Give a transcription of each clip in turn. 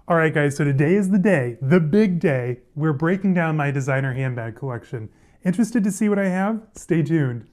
All right, guys, so today is the day, the big day. We're breaking down my designer handbag collection. Interested to see what I have? Stay tuned.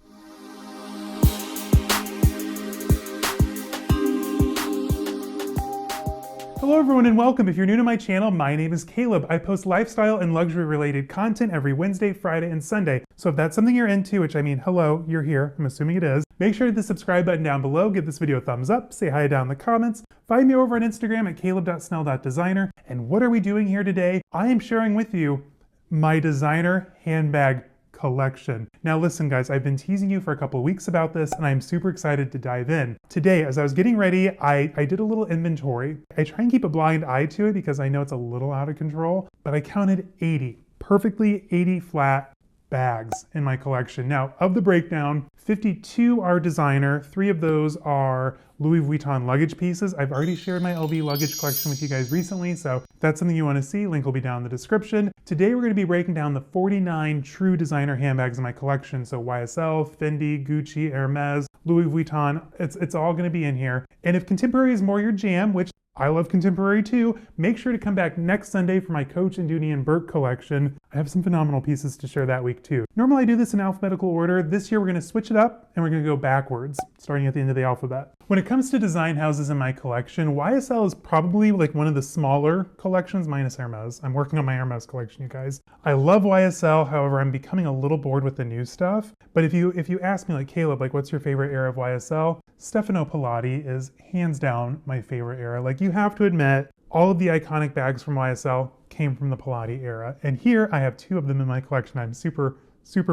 Hello everyone and welcome. If you're new to my channel, my name is Caleb. I post lifestyle and luxury related content every Wednesday, Friday, and Sunday. So if that's something you're into, which I mean, hello, you're here, I'm assuming it is, make sure to hit the subscribe button down below, give this video a thumbs up, say hi down in the comments, find me over on Instagram at caleb.snell.designer. And what are we doing here today? I am sharing with you my designer handbag collection. Now listen guys, I've been teasing you for a couple of weeks about this and I'm super excited to dive in. Today, as I was getting ready, I did a little inventory. I try and keep a blind eye to it because I know it's a little out of control, but I counted 80, perfectly 80 flat bags in my collection. Now, of the breakdown, 52 are designer, 3 of those are Louis Vuitton luggage pieces. I've already shared my LV luggage collection with you guys recently, so if that's something you want to see, link will be down in the description. Today we're going to be breaking down the 49 true designer handbags in my collection, so YSL, Fendi, Gucci, Hermès, Louis Vuitton, it's all going to be in here. And if contemporary is more your jam, which I love contemporary too, make sure to come back next Sunday for my Coach and Dooney and Burke collection. I have some phenomenal pieces to share that week too. Normally I do this in alphabetical order. This year we're going to switch it up and we're going to go backwards, starting at the end of the alphabet. When it comes to design houses in my collection, YSL is probably like one of the smaller collections, minus Hermès. I'm working on my Hermès collection, you guys. I love YSL, however, I'm becoming a little bored with the new stuff. But if you ask me like, Caleb, like what's your favorite era of YSL? Stefano Pilati is hands down my favorite era. Like you have to admit, all of the iconic bags from YSL came from the Pilati era. And here I have 2 of them in my collection. I'm super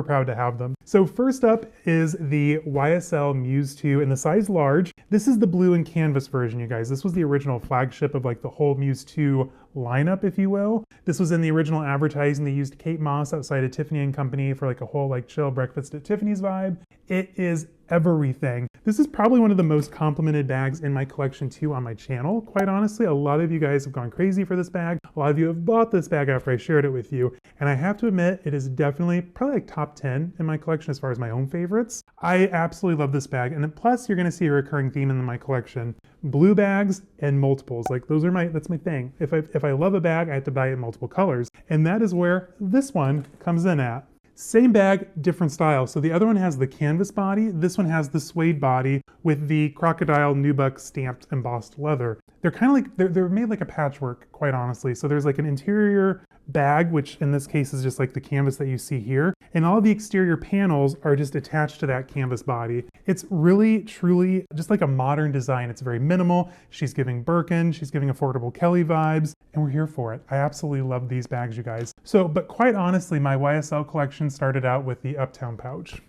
proud to have them. So first up is the YSL Muse 2 in the size large. This is the blue and canvas version, you guys. This was the original flagship of like the whole Muse 2 lineup, if you will. This was in the original advertising. They used Kate Moss outside of Tiffany & Company for like a whole like chill breakfast at Tiffany's vibe. It is everything. This is probably one of the most complimented bags in my collection too on my channel. Quite honestly, a lot of you guys have gone crazy for this bag. A lot of you have bought this bag after I shared it with you. And I have to admit, it is definitely probably like top 10 in my collection as far as my own favorites. I absolutely love this bag. And plus you're gonna see a recurring theme in my collection. Blue bags and multiples. Like that's my thing. If I love a bag, I have to buy it in multiple colors. And that is where this one comes in at. Same bag, different style. So the other one has the canvas body. This one has the suede body with the crocodile nubuck stamped embossed leather. They're kind of like, they're made like a patchwork, quite honestly. So there's like an interior bag, which in this case is just like the canvas that you see here. And all the exterior panels are just attached to that canvas body. It's really, truly just like a modern design. It's very minimal. She's giving Birkin, she's giving affordable Kelly vibes, and we're here for it. I absolutely love these bags, you guys. So, but quite honestly, my YSL collection started out with the Uptown pouch.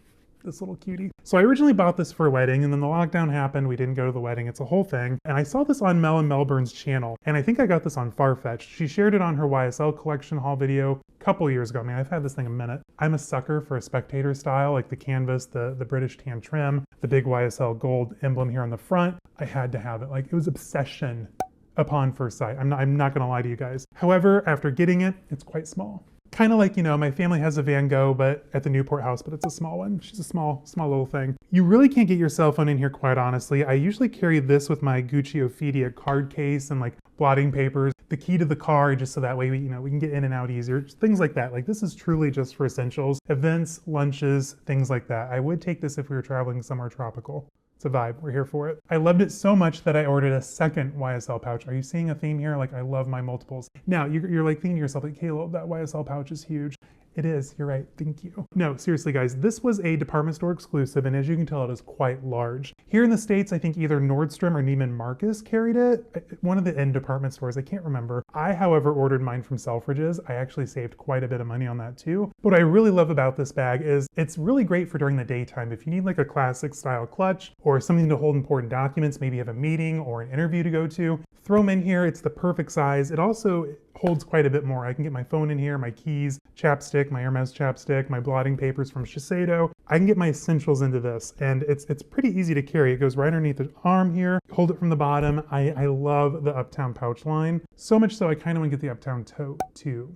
This little cutie. So I originally bought this for a wedding and then the lockdown happened. We didn't go to the wedding. It's a whole thing. And I saw this on Mel and Melbourne's channel. And I think I got this on Farfetch. She shared it on her YSL collection haul video a couple years ago. I mean, I've had this thing a minute. I'm a sucker for a spectator style, like the canvas, the British tan trim, the big YSL gold emblem here on the front. I had to have it. Like it was obsession upon first sight. I'm not gonna lie to you guys. However, after getting it, it's quite small. Kind of like, you know, my family has a Van Gogh, but at the Newport house, but it's a small one. She's a small little thing. You really can't get your cell phone in here, quite honestly. I usually carry this with my Gucci Ophidia card case and like blotting papers, the key to the car, just so that way we can get in and out easier, things like that. Like this is truly just for essentials, events, lunches, things like that. I would take this if we were traveling somewhere tropical. It's a vibe, we're here for it. I loved it so much that I ordered a second YSL pouch. Are you seeing a theme here? Like I love my multiples. Now you're like thinking to yourself, like, Caleb, that YSL pouch is huge. It is, you're right, thank you. No, seriously guys, this was a department store exclusive and as you can tell, it is quite large. Here in the States, I think either Nordstrom or Neiman Marcus carried it. One of the end department stores, I can't remember. I, however, ordered mine from Selfridges. I actually saved quite a bit of money on that too. What I really love about this bag is it's really great for during the daytime. If you need like a classic style clutch or something to hold important documents, maybe you have a meeting or an interview to go to, throw them in here. It's the perfect size. It also holds quite a bit more. I can get my phone in here, my keys, chapstick, my Hermès chapstick, my blotting papers from Shiseido. I can get my essentials into this and it's pretty easy to carry. It goes right underneath the arm here. Hold it from the bottom. I love the Uptown pouch line. So much so I kind of want to get the Uptown tote too.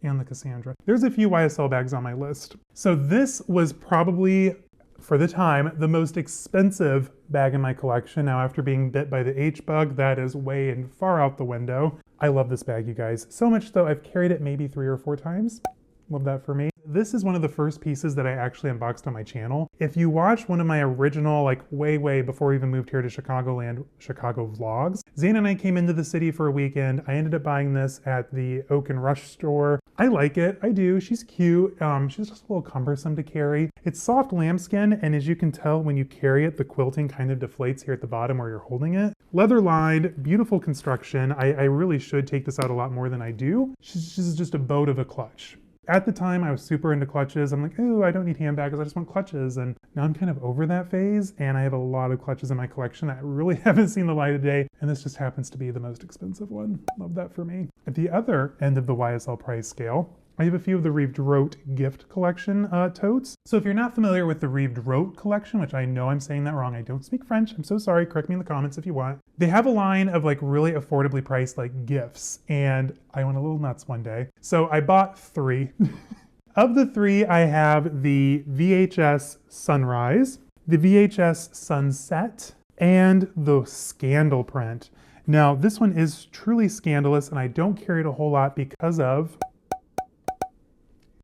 And the Cassandra. There's a few YSL bags on my list. So this was probably, for the time, the most expensive bag in my collection. Now after being bit by the H bug, that is way and far out the window. I love this bag, you guys. So much so I've carried it maybe 3 or 4 times. Love that for me. This is one of the first pieces that I actually unboxed on my channel. If you watch one of my original, like way before we even moved here to Chicagoland, Chicago vlogs, Zane and I came into the city for a weekend. I ended up buying this at the Oak and Rush store. I like it, I do. She's cute. She's just a little cumbersome to carry. It's soft lambskin, and as you can tell when you carry it, the quilting kind of deflates here at the bottom where you're holding it. Leather lined, beautiful construction. I really should take this out a lot more than I do. She's just a boat of a clutch. At the time, I was super into clutches. I'm like, oh, I don't need handbags, I just want clutches. And now I'm kind of over that phase, and I have a lot of clutches in my collection that really haven't seen the light of day, and this just happens to be the most expensive one. Love that for me. At the other end of the YSL price scale, I have a few of the Rive Droit gift collection totes. So if you're not familiar with the Rive Droit collection, which I know I'm saying that wrong, I don't speak French, I'm so sorry, correct me in the comments if you want. They have a line of like really affordably priced like gifts, and I went a little nuts one day. So I bought 3. Of the 3, I have the VHS Sunrise, the VHS Sunset, and the Scandal print. Now this one is truly scandalous, and I don't carry it a whole lot because of...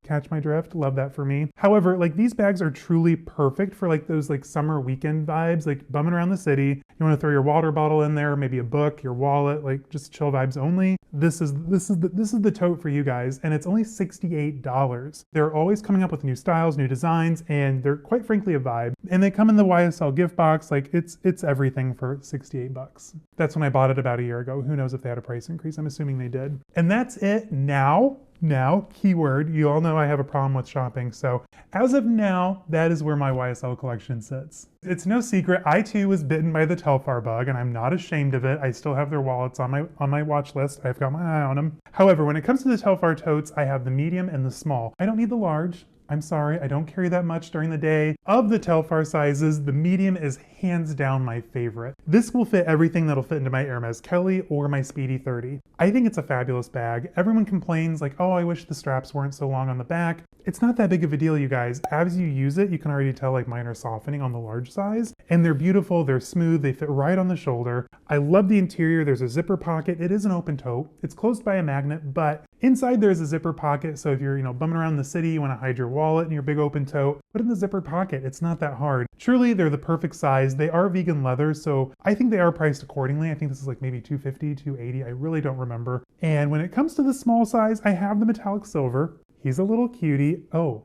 Catch my drift? Love that for me. However, like these bags are truly perfect for like those like summer weekend vibes, like bumming around the city. You want to throw your water bottle in there, maybe a book, your wallet, like just chill vibes only. This is the tote for you guys, and it's only $68. They're always coming up with new styles, new designs, and they're quite frankly a vibe. And they come in the YSL gift box, like it's everything for 68 bucks. That's when I bought it about a year ago. Who knows if they had a price increase? I'm assuming they did. And that's it now. Now, keyword, you all know I have a problem with shopping, so as of now, that is where my YSL collection sits. It's no secret, I too was bitten by the Telfar bug, and I'm not ashamed of it. I still have their wallets on my watch list. I've got my eye on them. However, when it comes to the Telfar totes, I have the medium and the small. I don't need the large. I'm sorry, I don't carry that much during the day. Of the Telfar sizes, the medium is hands down my favorite. This will fit everything that'll fit into my Hermès Kelly or my Speedy 30. I think it's a fabulous bag. Everyone complains like, oh, I wish the straps weren't so long on the back. It's not that big of a deal, you guys. As you use it, you can already tell like mine are softening on the large size, and they're beautiful, they're smooth, they fit right on the shoulder. I love the interior. There's a zipper pocket. It is an open tote. It's closed by a magnet, but inside there's a zipper pocket, so if you're, bumming around the city, you want to hide your wallet in your big open tote, put it in the zipper pocket. It's not that hard. Truly, they're the perfect size. They are vegan leather, so I think they are priced accordingly. I think this is like maybe $250, $280. I really don't remember. And when it comes to the small size, I have the metallic silver. He's a little cutie. Oh,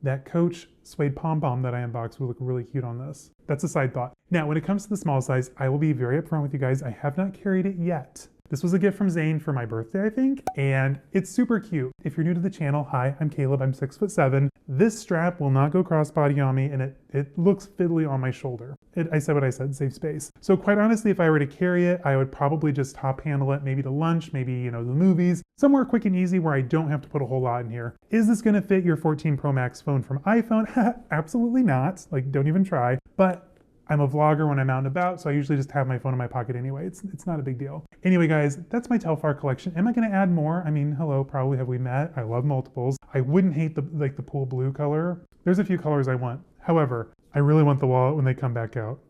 that Coach suede pom-pom that I unboxed would look really cute on this. That's a side thought. Now, when it comes to the small size, I will be very upfront with you guys. I have not carried it yet. This was a gift from Zane for my birthday, I think, and it's super cute. If you're new to the channel, hi, I'm Caleb, I'm 6'7". This strap will not go crossbody on me, and it looks fiddly on my shoulder. I said what I said, save space. So quite honestly, if I were to carry it, I would probably just top handle it, maybe to lunch, maybe, the movies, somewhere quick and easy where I don't have to put a whole lot in here. Is this gonna fit your 14 Pro Max phone from iPhone? Absolutely not, like don't even try, but I'm a vlogger when I'm out and about, so I usually just have my phone in my pocket anyway. It's not a big deal. Anyway, guys, that's my Telfar collection. Am I gonna add more? I mean, hello, probably have we met? I love multiples. I wouldn't hate the pool blue color. There's a few colors I want. However, I really want the wallet when they come back out.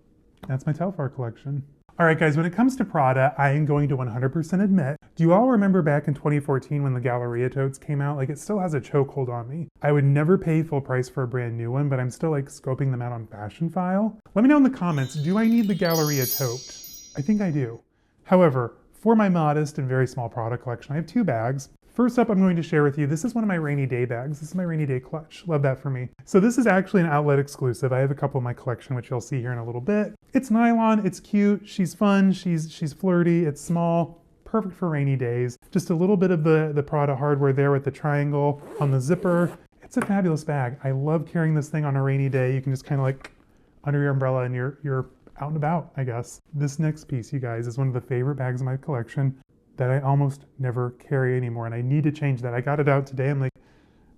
That's my Telfar collection. All right, guys, when it comes to Prada, I am going to 100% admit, do you all remember back in 2014 when the Galleria totes came out? Like, it still has a chokehold on me. I would never pay full price for a brand new one, but I'm still like scoping them out on Fashion File. Let me know in the comments, do I need the Galleria tote? I think I do. However, for my modest and very small Prada collection, I have 2 bags. First up, I'm going to share with you, this is one of my rainy day bags. This is my rainy day clutch. Love that for me. So this is actually an outlet exclusive. I have a couple in my collection, which you'll see here in a little bit. It's nylon, it's cute, she's fun, she's flirty, it's small, perfect for rainy days. Just a little bit of the Prada hardware there with the triangle on the zipper. It's a fabulous bag. I love carrying this thing on a rainy day. You can just kind of like under your umbrella and you're out and about, I guess. This next piece, you guys, is one of the favorite bags in my collection that I almost never carry anymore, and I need to change that. I got it out today. I'm like,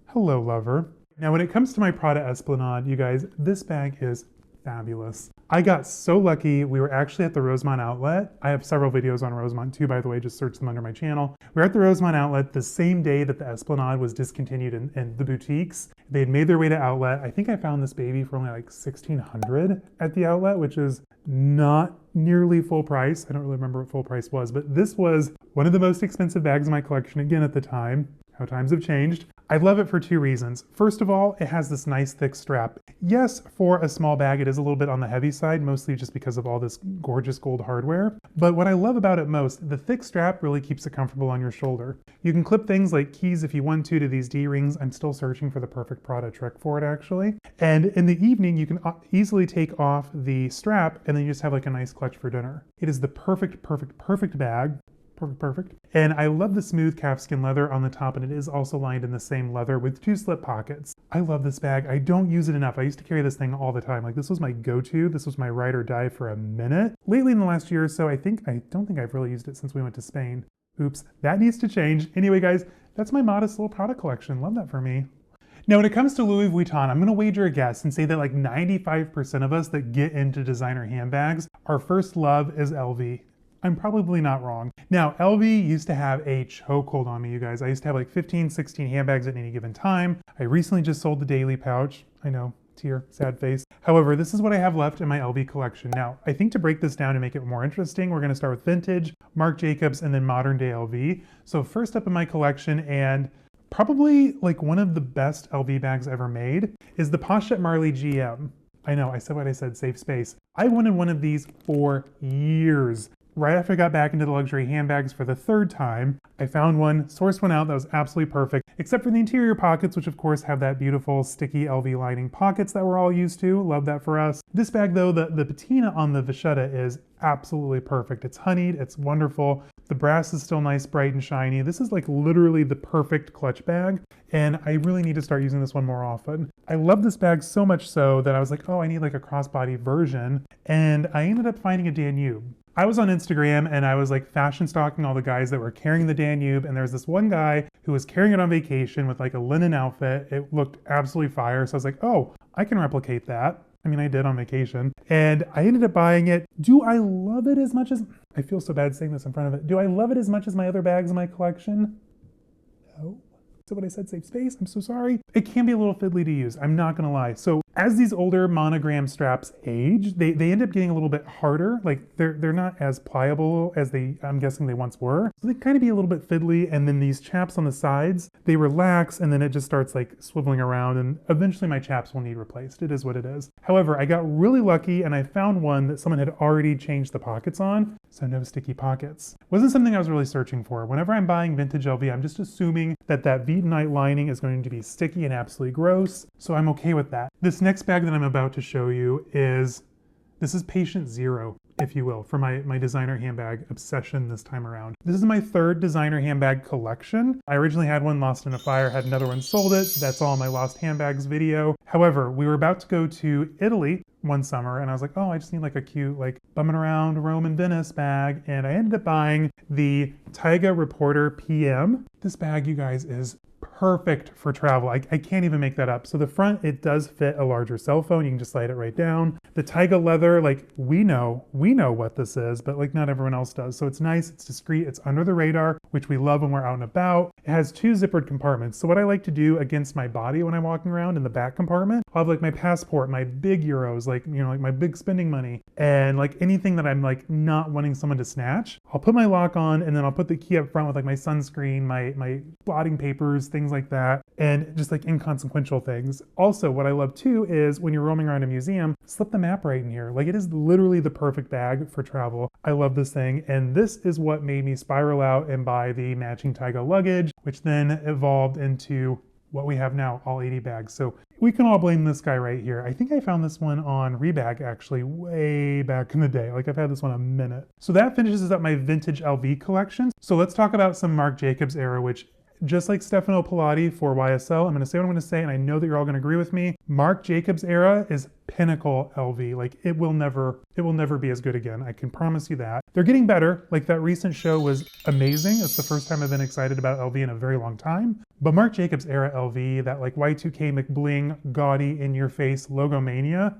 hello, lover. Now, when it comes to my Prada Esplanade, you guys, this bag is fabulous. I got so lucky. We were actually at the Rosemont outlet. I have several videos on Rosemont too, by the way, just search them under my channel. We were at the Rosemont outlet the same day that the Esplanade was discontinued in the boutiques. They had made their way to outlet. I think I found this baby for only like $1,600 at the outlet, which is not nearly full price. I don't really remember what full price was, but this was one of the most expensive bags in my collection again at the time. How times have changed. I love it for two reasons. First of all, it has this nice thick strap. Yes, for a small bag, it is a little bit on the heavy side, mostly just because of all this gorgeous gold hardware. But what I love about it most, the thick strap really keeps it comfortable on your shoulder. You can clip things like keys if you want to these D-rings. I'm still searching for the perfect Prada trick for it actually. And in the evening, you can easily take off the strap and then you just have like a nice clutch for dinner. It is the perfect bag. Perfect. And I love the smooth calfskin leather on the top, and it is also lined in the same leather with 2 slip pockets. I love this bag. I don't use it enough. I used to carry this thing all the time. Like, this was my go-to. This was my ride or die for a minute. Lately in the last year or so, I don't think I've really used it since we went to Spain. Oops, that needs to change. Anyway, guys, that's my modest little Prada collection. Love that for me. Now, when it comes to Louis Vuitton, I'm gonna wager a guess and say that like 95% of us that get into designer handbags, our first love is LV. I'm probably not wrong. Now, LV used to have a chokehold on me, you guys. I used to have like 15, 16 handbags at any given time. I recently just sold the daily pouch. I know, tear, sad face. However, this is what I have left in my LV collection. Now, I think to break this down and make it more interesting, we're gonna start with vintage, Marc Jacobs, and then modern day LV. So first up in my collection, and probably like one of the best LV bags ever made, is the Pochette Marley GM. I know, I said what I said, save space. I wanted one of these for years. Right after I got back into the luxury handbags for the 3rd time, I found one, sourced one out that was absolutely perfect, except for the interior pockets, which of course have that beautiful sticky LV lining pockets that we're all used to. Love that for us. This bag though, the patina on the vachetta is absolutely perfect. It's honeyed, it's wonderful. The brass is still nice, bright and shiny. This is like literally the perfect clutch bag, and I really need to start using this one more often. I love this bag so much so that I was like, oh, I need like a crossbody version, and I ended up finding a Danube. I was on Instagram and I was like fashion stalking all the guys that were carrying the Danube, and there was this one guy who was carrying it on vacation with like a linen outfit. It looked absolutely fire. So I was like, oh, I can replicate that. I mean, I did on vacation, and I ended up buying it. Do I love it as much as, I feel so bad saying this in front of it. Do I love it as much as my other bags in my collection? No. So what I said, save space, I'm so sorry. It can be a little fiddly to use, I'm not gonna lie. So as these older monogram straps age, they end up getting a little bit harder. Like they're not as pliable as I'm guessing they once were. So they kind of be a little bit fiddly, and then these chaps on the sides, they relax, and then it just starts like swiveling around, and eventually my chaps will need replaced. It is what it is. However, I got really lucky and I found one that someone had already changed the pockets on, so no sticky pockets. Wasn't something I was really searching for. Whenever I'm buying vintage LV, I'm just assuming that Vuittonite lining is going to be sticky and absolutely gross, so I'm okay with that. This next bag that I'm about to show you is patient zero, if you will, for my designer handbag obsession this time around. This is my 3rd designer handbag collection. I originally had one lost in a fire, had another one, sold it. That's all in my lost handbags video. However, we were about to go to Italy one summer, and I was like, oh, I just need like a cute, like bumming around Rome and Venice bag. And I ended up buying the Taiga Reporter PM. This bag, you guys, is perfect for travel. I can't even make that up. So the front, it does fit a larger cell phone. You can just slide it right down. The Taiga leather, like we know what this is, but like not everyone else does. So it's nice, it's discreet, it's under the radar, which we love when we're out and about. It has 2 zippered compartments. So what I like to do against my body when I'm walking around in the back compartment, I'll have like my passport, my big euros, like, you know, like my big spending money, and like anything that I'm like not wanting someone to snatch. I'll put my lock on, and then I'll put the key up front with like my sunscreen, my blotting papers, things like that, and just like inconsequential things. Also, what I love too is when you're roaming around a museum, slip the map right in here. Like, it is literally the perfect bag for travel. I love this thing, and this is what made me spiral out and buy the matching Taiga luggage, which then evolved into what we have now, all 80 bags. So we can all blame this guy right here. I think I found this one on Rebag actually way back in the day. Like, I've had this one a minute. So that finishes up my vintage LV collection. So let's talk about some Marc Jacobs era, which, just like Stefano Pilati for YSL, I'm gonna say what I'm gonna say, and I know that you're all gonna agree with me. Marc Jacobs era is pinnacle LV. Like, it will never be as good again. I can promise you that. They're getting better. Like, that recent show was amazing. It's the first time I've been excited about LV in a very long time. But Marc Jacobs era LV, that like Y2K McBling, gaudy, in-your-face logomania,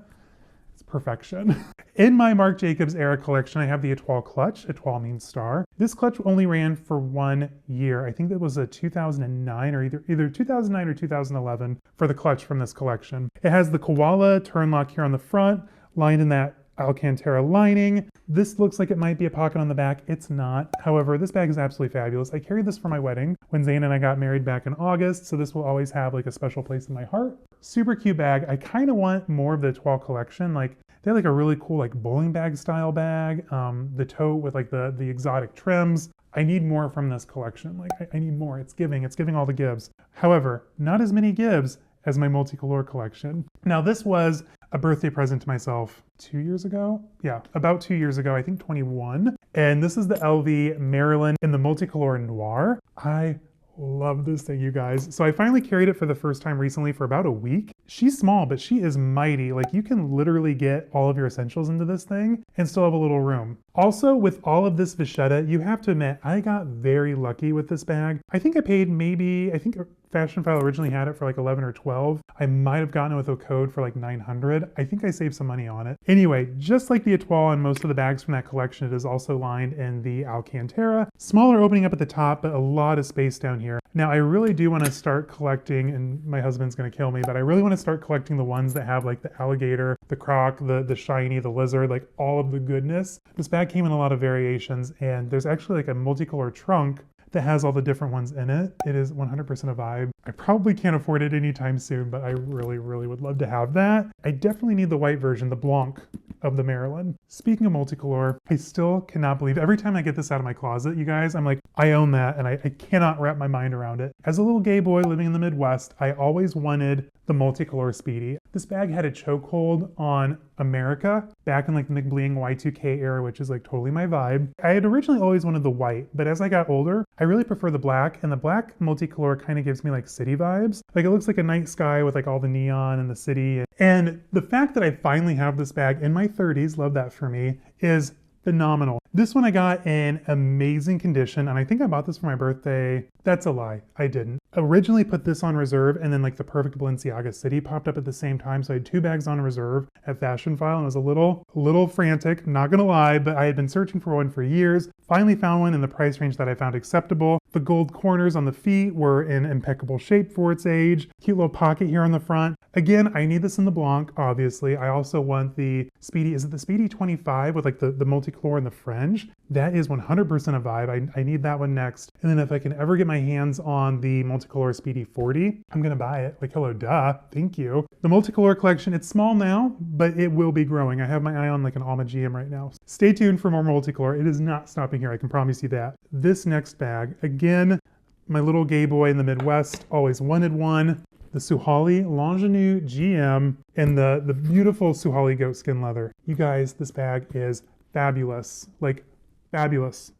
it's perfection. In my Marc Jacobs era collection, I have the Étoile clutch. Étoile means star. This clutch only ran for 1 year. I think that was a 2009 or either 2009 or 2011 for the clutch from this collection. It has the koala turn lock here on the front, lined in that Alcantara lining. This looks like it might be a pocket on the back. It's not. However, this bag is absolutely fabulous. I carried this for my wedding when Zane and I got married back in August, so this will always have like a special place in my heart. Super cute bag. I kind of want more of the Étoile collection. Like, they have like a really cool like bowling bag style bag. The tote with like the exotic trims. I need more from this collection. Like, I need more. It's giving all the gives. However, not as many gives as my multicolor collection. Now, this was a birthday present to myself 2 years ago. Yeah, about 2 years ago, I think 21. And this is the LV Marilyn in the multicolor noir. I love this thing, you guys. So I finally carried it for the first time recently for about a week. She's small, but she is mighty. Like, you can literally get all of your essentials into this thing and still have a little room. Also, with all of this vachetta, you have to admit, I got very lucky with this bag. I think I paid I think Fashion File originally had it for like 11 or 12. I might have gotten it with a code for like 900. I think I saved some money on it. Anyway, just like the Étoile and most of the bags from that collection, it is also lined in the Alcantara. Smaller opening up at the top, but a lot of space down here. Now, I really do want to start collecting, and my husband's going to kill me, but I really want to start collecting the ones that have like the alligator, the croc, the shiny, the lizard, like all of the goodness. This bag came in a lot of variations, and there's actually like a multicolor trunk that has all the different ones in it. It is 100% a vibe. I probably can't afford it anytime soon, but I really, really would love to have that. I definitely need the white version, the Blanc of the Marilyn. Speaking of multicolor, I still cannot believe every time I get this out of my closet, you guys, I'm like, I own that, and I cannot wrap my mind around it. As a little gay boy living in the Midwest, I always wanted the multicolor Speedy. This bag had a chokehold on America back in like the McBling Y2K era, which is like totally my vibe. I had originally always wanted the white, but as I got older, I really prefer the black, and the black multicolor kind of gives me like city vibes. Like, it looks like a night sky with like all the neon and the city. And the fact that I finally have this bag in my 30s, love that for me, is phenomenal. This one I got in amazing condition, and I think I bought this for my birthday. That's a lie, I didn't. Originally put this on reserve, and then like the perfect Balenciaga City popped up at the same time, so I had 2 bags on reserve at Fashion File, and it was a little frantic, not gonna lie, but I had been searching for one for years. Finally found one in the price range that I found acceptable. The gold corners on the feet were in impeccable shape for its age. Cute little pocket here on the front. Again, I need this in the Blanc, obviously. I also want the Speedy, is it the Speedy 25 with like the multicolor and the fringe? That is 100% a vibe. I need that one next. And then if I can ever get my hands on the multicolor Speedy 40, I'm gonna buy it. Like, hello, duh, thank you. The multicolor collection, it's small now, but it will be growing. I have my eye on like an Alma GM right now. Stay tuned for more multicolor. It is not stopping here, I can promise you that. This next bag, again, my little gay boy in the Midwest, always wanted one. The Suhali Longchamp GM and the beautiful Suhali goat skin leather. You guys, this bag is fabulous. Like, fabulous.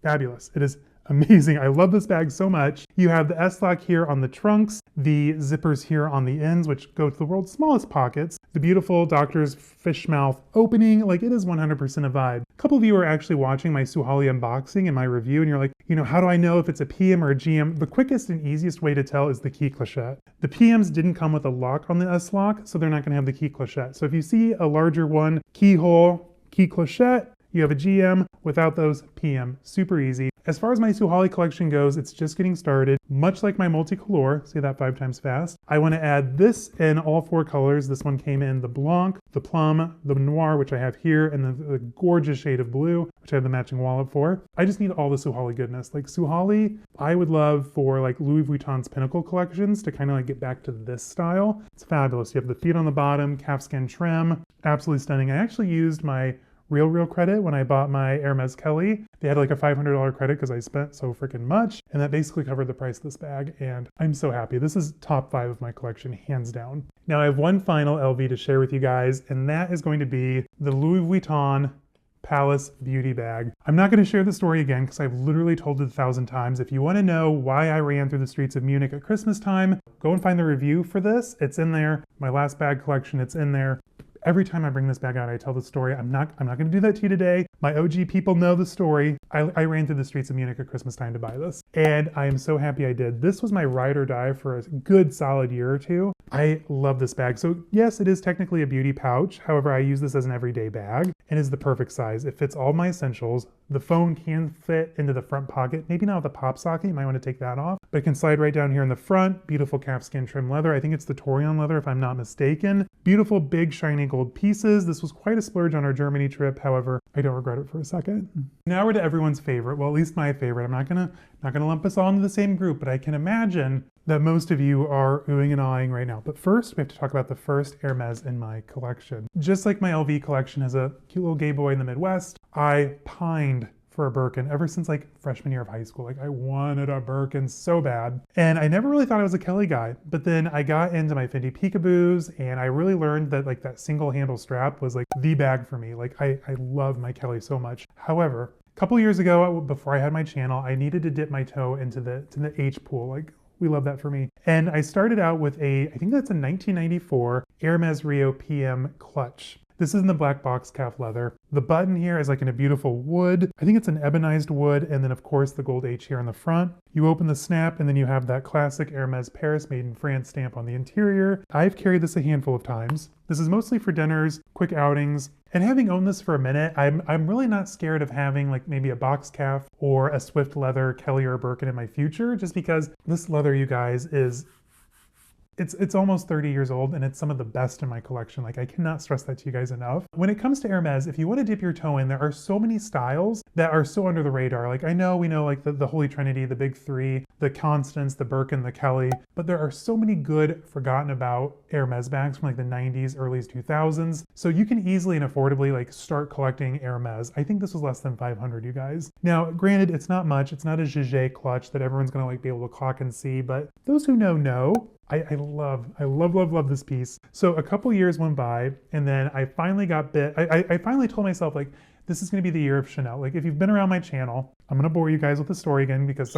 Fabulous. It is amazing. I love this bag so much. You have the S-lock here on the trunks, the zippers here on the ends, which go to the world's smallest pockets, the beautiful doctor's fish mouth opening. Like, it is 100% a vibe. A couple of you are actually watching my Suhali unboxing and my review, and you're like, you know, how do I know if it's a PM or a GM? The quickest and easiest way to tell is the key clochette. The PMs didn't come with a lock on the S-lock, so they're not going to have the key clochette. So if you see a larger one, keyhole, key clochette, you have a GM without those PM. Super easy. As far as my Suhali collection goes, it's just getting started. Much like my multicolor, say that 5 times fast, I want to add this in all 4 colors. This one came in the Blanc, the Plum, the Noir, which I have here, and the gorgeous shade of blue, which I have the matching wallet for. I just need all the Suhali goodness. Like, Suhali, I would love for like Louis Vuitton's Pinnacle collections to kind of like get back to this style. It's fabulous. You have the feet on the bottom, calfskin trim, absolutely stunning. I actually used my real credit when I bought my Hermès Kelly. They had like a $500 credit because I spent so freaking much, and that basically covered the price of this bag, and I'm so happy. This is top 5 of my collection, hands down. Now I have one final LV to share with you guys, and that is going to be the Louis Vuitton Palace Beauty Bag. I'm not going to share the story again because I've literally told it 1,000 times. If you want to know why I ran through the streets of Munich at Christmas time, go and find the review for this. It's in there. My last bag collection, it's in there. Every time I bring this bag out, I tell the story. I'm not going to do that to you today. My OG people know the story. I ran through the streets of Munich at Christmas time to buy this, and I am so happy I did. This was my ride or die for a good solid year or 2. I love this bag. So yes, it is technically a beauty pouch. However, I use this as an everyday bag and is the perfect size. It fits all my essentials The phone can fit into the front pocket, maybe not the pop socket, you might want to take that off, but it can slide right down here in the front. Beautiful calfskin trim leather. I think it's the Torion leather if I'm not mistaken. Beautiful big shiny gold pieces. This was quite a splurge on our Germany trip. However, I don't regret it for a second. Now we're to everyone's favorite, well, at least my favorite. I'm not gonna lump us all into the same group, but I can imagine that most of you are oohing and ahhing right now. But first, we have to talk about the first Hermès in my collection. Just like my LV collection has a cute little gay boy in the Midwest, I pined for a Birkin ever since like freshman year of high school. Like I wanted a Birkin so bad. And I never really thought I was a Kelly guy, but then I got into my Fendi Peekaboos and I really learned that like that single handle strap was like the bag for me. Like I love my Kelly so much. However, a couple years ago, before I had my channel, I needed to dip my toe into the H pool. Like we love that for me. And I started out with I think that's a 1994 Hermès Rio PM clutch. This is in the black box calf leather. The button here is like in a beautiful wood. I think it's an ebonized wood, and then of course the gold H here on the front. You open the snap and then you have that classic Hermès Paris made in France stamp on the interior. I've carried this a handful of times. This is mostly for dinners, quick outings, and having owned this for a minute, I'm really not scared of having like maybe a box calf or a Swift leather Kelly or Birkin in my future, just because this leather, you guys, it's almost 30 years old and it's some of the best in my collection. Like I cannot stress that to you guys enough. When it comes to Hermès, if you want to dip your toe in, there are so many styles that are so under the radar. Like we know like the Holy Trinity, the big three, the Constance, the Birkin, the Kelly, but there are so many good forgotten about Hermès bags from like the 90s, early 2000s. So you can easily and affordably like start collecting Hermès. I think this was less than 500, you guys. Now, granted, it's not much. It's not a Jaeger clutch that everyone's gonna like be able to clock and see, but those who know. I love this piece. So a couple years went by and then I finally got bit. I finally told myself like, this is gonna be the year of Chanel. Like if you've been around my channel, I'm gonna bore you guys with the story again because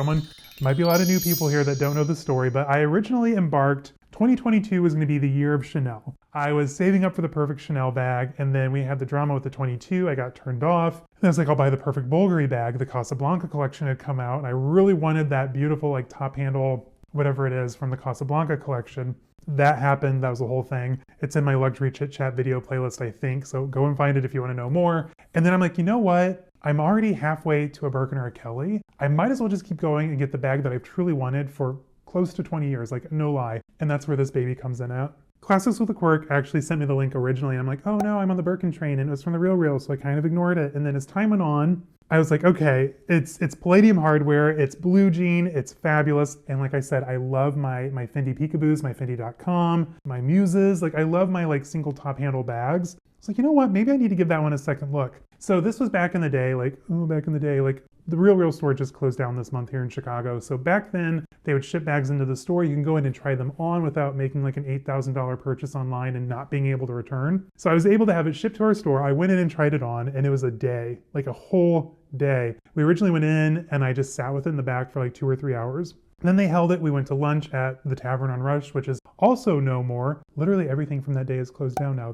might be a lot of new people here that don't know the story, but I originally embarked 2022 was gonna be the year of Chanel. I was saving up for the perfect Chanel bag and then we had the drama with the 22, I got turned off. And I was like, I'll buy the perfect Bulgari bag. The Casablanca collection had come out and I really wanted that beautiful like top handle, whatever it is from the Casablanca collection. That happened, that was the whole thing. It's in my luxury chit chat video playlist, I think, so go and find it if you wanna know more. And then I'm like, you know what? I'm already halfway to a Birkin or a Kelly. I might as well just keep going and get the bag that I've truly wanted for close to 20 years, like no lie. And that's where this baby comes in at. Classics with a Quirk actually sent me the link originally. I'm like, oh no, I'm on the Birkin train and it was from the Real, so I kind of ignored it. And then as time went on, I was like, okay, it's palladium hardware, it's blue jean, it's fabulous. And like I said, I love my Fendi Peekaboos, my Fendi.com, my Muses. Like I love my like single top handle bags. It's like, you know what, maybe I need to give that one a second look. So this was back in the day, like the Real store just closed down this month here in Chicago. So back then they would ship bags into the store. You can go in and try them on without making like an $8,000 purchase online and not being able to return. So I was able to have it shipped to our store. I went in and tried it on and it was a day, like a whole day. We originally went in and I just sat with it in the back for like 2 or 3 hours. Then they held it. We went to lunch at the Tavern on Rush, which is also no more. Literally everything from that day is closed down now.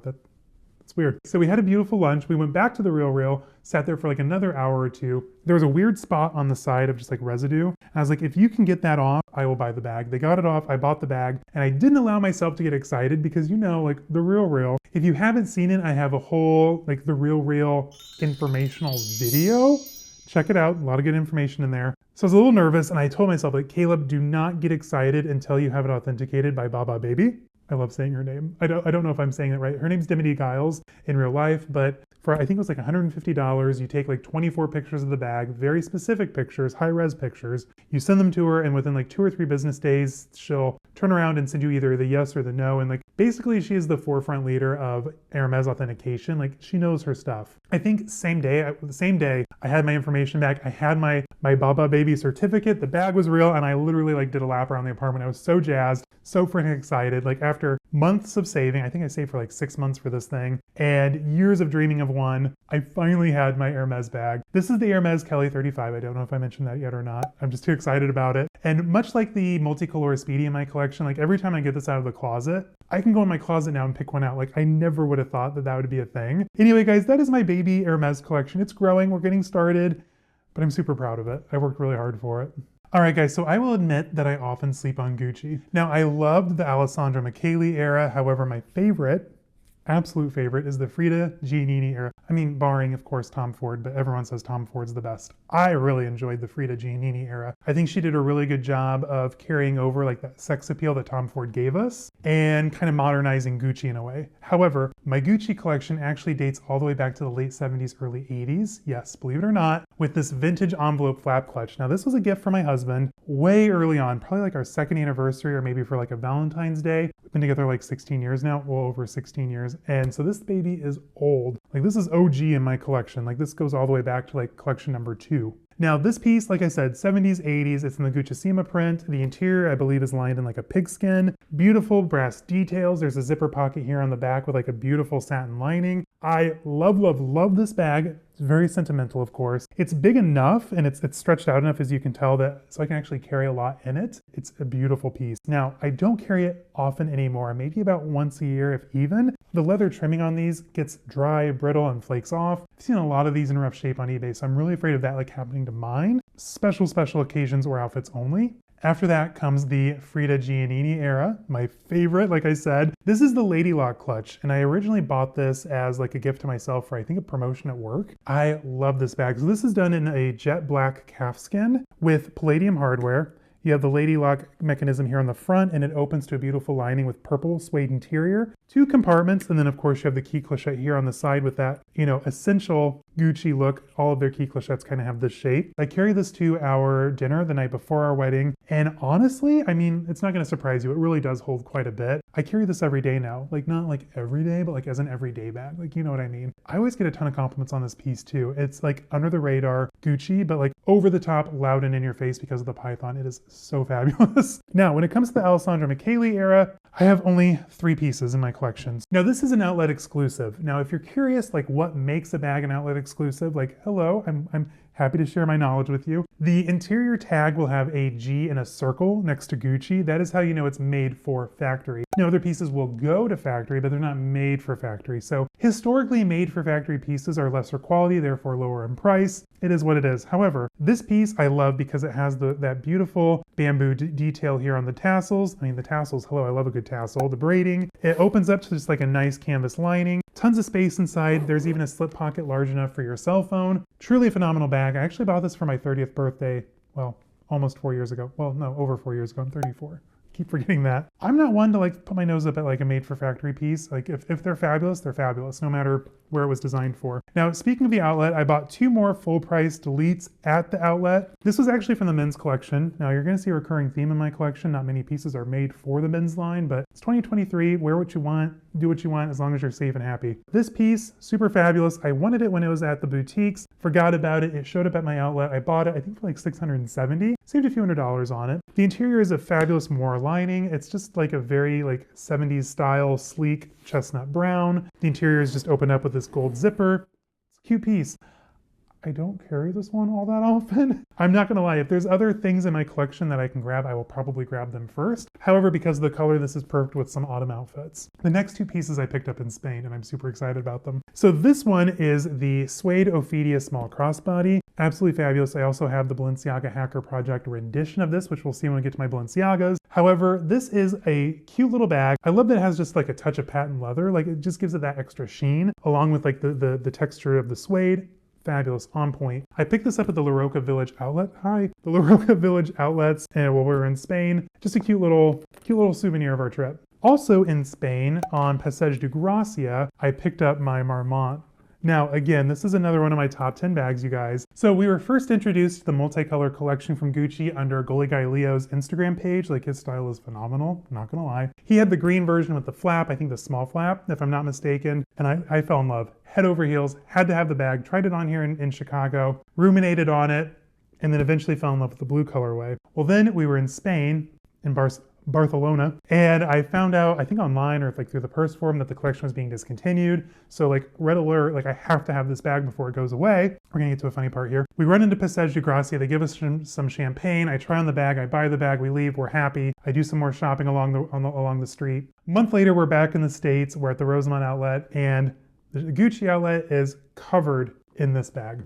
It's weird. So we had a beautiful lunch. We went back to the Real, sat there for like another hour or two. There was a weird spot on the side of just like residue. And I was like, if you can get that off, I will buy the bag. They got it off. I bought the bag and I didn't allow myself to get excited because like the Real. If you haven't seen it, I have a whole like the Real informational video. Check it out. A lot of good information in there. So I was a little nervous and I told myself like, Caleb, do not get excited until you have it authenticated by Baba Baby. I love saying her name. I don't know if I'm saying it right. Her name's Dimity Giles in real life, but for I think it was like $150, you take like 24 pictures of the bag, very specific pictures, high-res pictures. You send them to her and within like 2 or 3 business days, she'll turn around and send you either the yes or the no. And like basically she is the forefront leader of Hermès authentication. Like she knows her stuff. I think the same day I had my information back. I had my Baba Baby certificate. The bag was real and I literally like did a lap around the apartment. I was so jazzed, so freaking excited. Like after months of saving, I think I saved for like 6 months for this thing and years of dreaming of one, I finally had my Hermès bag. This is the Hermès Kelly 35. I don't know if I mentioned that yet or not. I'm just too excited about it. And much like the Multicolore Speedy in my collection, like every time I get this out of the closet, I can go in my closet now and pick one out. Like I never would have thought that would be a thing. Anyway, guys, that is my baby Hermès collection. It's growing, we're getting started, but I'm super proud of it. I worked really hard for it. All right, guys, so I will admit that I often sleep on Gucci. Now, I loved the Alessandro Michele era. However, my favorite, absolute favorite, is the Frida Giannini era. I mean, barring, of course, Tom Ford, but everyone says Tom Ford's the best. I really enjoyed the Frida Giannini era. I think she did a really good job of carrying over like that sex appeal that Tom Ford gave us and kind of modernizing Gucci in a way. However, my Gucci collection actually dates all the way back to the late 70s, early 80s. Yes, believe it or not, with this vintage envelope flap clutch. Now, this was a gift for my husband way early on, probably like our second anniversary or maybe for like a Valentine's Day. We've been together like 16 years now, well over 16 years. And so this baby is old. Like this is OG in my collection. Like this goes all the way back to like collection number 2. Now this piece, like I said, 70s, 80s, it's in the Gucci print. The interior, I believe, is lined in like a pigskin. Beautiful brass details. There's a zipper pocket here on the back with like a beautiful satin lining. I love, love, love this bag. It's very sentimental, of course. It's big enough and it's stretched out enough, as you can tell, that so I can actually carry a lot in it. It's a beautiful piece. Now, I don't carry it often anymore, maybe about once a year, if even. The leather trimming on these gets dry, brittle, and flakes off. I've seen a lot of these in rough shape on eBay, so I'm really afraid of that like happening to mine. Special occasions or outfits only. After that comes the Frida Giannini era, my favorite, like I said. This is the Lady Lock clutch, and I originally bought this as like a gift to myself for I think a promotion at work. I love this bag. So this is done in a jet black calfskin with palladium hardware. You have the Lady Lock mechanism here on the front, and it opens to a beautiful lining with purple suede interior. 2 compartments, and then of course you have the key clochette here on the side with that, you know, essential Gucci look. All of their key clochettes kind of have this shape. I carry this to our dinner the night before our wedding, and honestly, I mean, it's not going to surprise you. It really does hold quite a bit. I carry this every day now. Like not like every day, but like as an everyday bag. Like, you know what I mean? I always get a ton of compliments on this piece too. It's like under the radar Gucci, but like over the top, loud and in your face because of the python. It is so fabulous. Now, when it comes to the Alessandro Michele era, I have only 3 pieces in my collections. Now, this is an outlet exclusive. Now, if you're curious, like what makes a bag an outlet exclusive, like, hello, I'm happy to share my knowledge with you. The interior tag will have a G and a circle next to Gucci. That is how you know it's made for factory. Now, other pieces will go to factory, but they're not made for factory. So historically, made for factory pieces are lesser quality, therefore lower in price. It is what it is. However, this piece I love because it has that beautiful bamboo detail here on the tassels. I mean, the tassels, hello, I love a good tassel. The braiding, it opens up to just like a nice canvas lining. Tons of space inside. There's even a slip pocket large enough for your cell phone. Truly a phenomenal bag. I actually bought this for my 30th birthday, well, almost 4 years ago. Well, no, over 4 years ago. I'm 34. Keep forgetting that. I'm not one to like put my nose up at like a made for factory piece. Like if they're fabulous, no matter where it was designed for. Now, speaking of the outlet, I bought 2 more full price deletes at the outlet. This was actually from the men's collection. Now you're gonna see a recurring theme in my collection. Not many pieces are made for the men's line, but it's 2023, wear what you want, do what you want, as long as you're safe and happy. This piece, super fabulous. I wanted it when it was at the boutiques, forgot about it. It showed up at my outlet. I bought it, I think for like $670, saved a few $100s on it. The interior is a fabulous Moire lining. It's just like a very like 70s style, sleek chestnut brown. The interior is just opened up with this gold zipper. It's a cute piece. I don't carry this one all that often. I'm not gonna lie, if there's other things in my collection that I can grab, I will probably grab them first. However, because of the color, this is perfect with some autumn outfits. The next 2 pieces I picked up in Spain, and I'm super excited about them. So this one is the suede Ophidia small crossbody. Absolutely fabulous. I also have the Balenciaga Hacker Project rendition of this, which we'll see when we get to my Balenciagas. However, this is a cute little bag. I love that it has just like a touch of patent leather. Like it just gives it that extra sheen, along with like the texture of the suede. Fabulous, on point. I picked this up at the La Roca Village outlet. Hi, the La Roca Village outlets, and while we were in Spain, just a cute little souvenir of our trip. Also in Spain, on Passeig de Gracia, I picked up my Marmont. Now, again, this is another one of my top 10 bags, you guys. So we were first introduced to the multicolor collection from Gucci under Goalie Guy Leo's Instagram page. Like, his style is phenomenal, not gonna lie. He had the green version with the flap, I think the small flap, if I'm not mistaken, and I fell in love. Head over heels, had to have the bag, tried it on here in Chicago, ruminated on it, and then eventually fell in love with the blue colorway. Well, then we were in Spain, in Barcelona, and I found out, I think online or like through the purse forum, that the collection was being discontinued. So like, red alert, like I have to have this bag before it goes away. We're gonna get to a funny part here. We run into Passeig de Gracia, they give us some champagne, I try on the bag, I buy the bag, we leave, we're happy. I do some more shopping along the street. A month later, we're back in the States, we're at the Rosemont outlet, and the Gucci outlet is covered in this bag.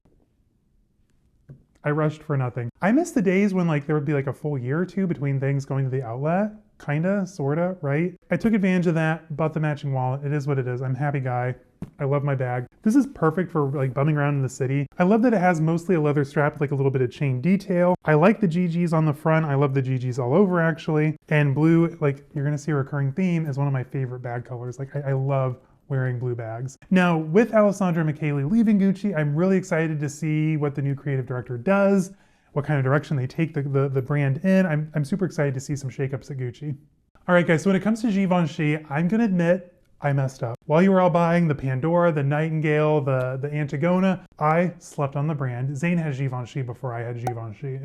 I rushed for nothing. I miss the days when like there would be like a full year or 2 between things going to the outlet. Kinda, sorta, right? I took advantage of that, bought the matching wallet. It is what it is. I'm a happy guy. I love my bag. This is perfect for like bumming around in the city. I love that it has mostly a leather strap with like a little bit of chain detail. I like the GGs on the front. I love the GGs all over actually. And blue, like you're gonna see a recurring theme, is one of my favorite bag colors. Like I love wearing blue bags. Now with Alessandro Michele leaving Gucci, I'm really excited to see what the new creative director does, what kind of direction they take the brand in. I'm super excited to see some shakeups at Gucci. All right guys, so when it comes to Givenchy, I'm gonna admit I messed up. While you were all buying the Pandora, the Nightingale, the Antigona, I slept on the brand. Zane has Givenchy before I had Givenchy.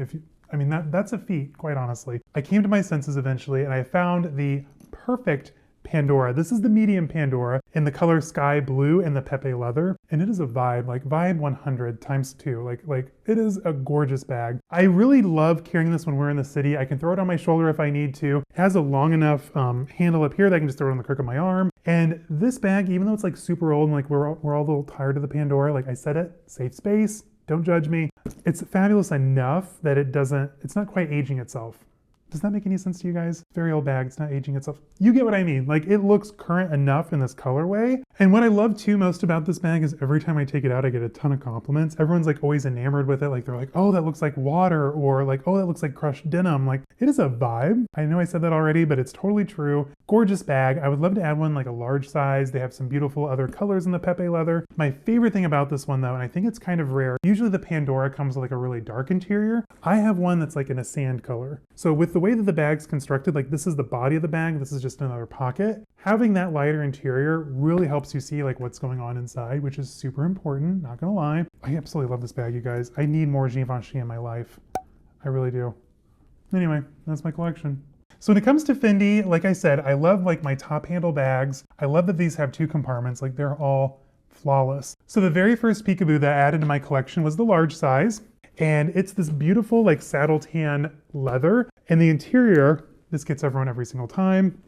That's a feat, quite honestly. I came to my senses eventually and I found the perfect Pandora. This is the medium Pandora in the color sky blue and the Pepe leather. And it is a vibe, like vibe 100 times 2. Like it is a gorgeous bag. I really love carrying this when we're in the city. I can throw it on my shoulder if I need to. It has a long enough handle up here that I can just throw it on the crook of my arm. And this bag, even though it's like super old and like we're all a little tired of the Pandora, like I said it, safe space, don't judge me. It's fabulous enough that it's not quite aging itself. Does that make any sense to you guys? Very old bag, it's not aging itself. You get what I mean. Like it looks current enough in this colorway. And what I love too most about this bag is every time I take it out, I get a ton of compliments. Everyone's like always enamored with it. Like they're like, oh, that looks like water, or like, oh, that looks like crushed denim. Like it is a vibe. I know I said that already, but it's totally true. Gorgeous bag. I would love to add one like a large size. They have some beautiful other colors in the Pepe leather. My favorite thing about this one though, and I think it's kind of rare, usually the Pandora comes with like a really dark interior. I have one that's like in a sand color. So with the way that the bag's constructed, like this is the body of the bag, this is just another pocket. Having that lighter interior really helps you see like what's going on inside, which is super important, not gonna lie. I absolutely love this bag, you guys. I need more Givenchy in my life. I really do. Anyway, that's my collection. So when it comes to Fendi, like I said, I love like my top handle bags. I love that these have 2 compartments, like they're all flawless. So the very first Peekaboo that I added to my collection was the large size. And it's this beautiful like saddle tan leather. And the interior, this gets everyone every single time,